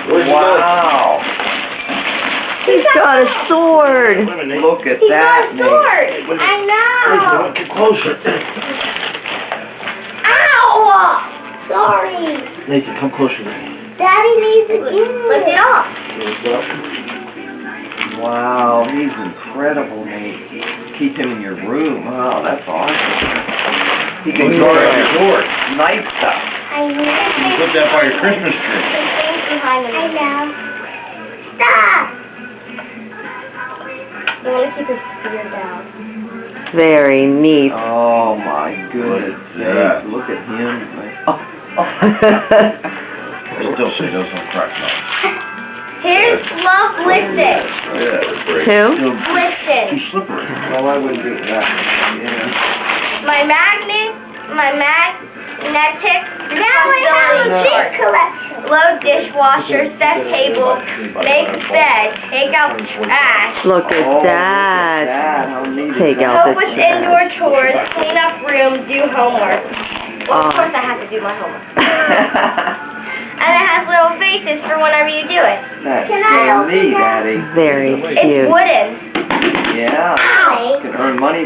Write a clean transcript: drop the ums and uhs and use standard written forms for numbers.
Wow. He's got a sword. Look at He's that, got a sword. I know. Get closer. Ow! Sorry. Nathan, come closer. Daddy needs to lift it off. Wow, he's incredible, Nate. Keep him in your room. Oh, that's awesome. He can guard your door. Nice stuff. I know. You put that by your Christmas tree. I know. Stop! I want to keep his beard down. Very neat. Oh my goodness. Yeah. Nate, look at him. I still say those don't crack nuts. Here's Love Listen. Yeah, they're great. Who? Listen. Too slippery. Well, I wouldn't do that. Yeah. My magnetic collection. Load dishwasher, set table, make bed, take out trash. Look at Oh, that. Look at that. How neat is Take that? out Help the with trash. indoor chores, clean up room, do homework. Well, of course I have to do my homework. And it has little faces for whenever you do it. That's Can I so open neat, that? Daddy. Very It's cute. wooden. Yeah. Ow! You can earn money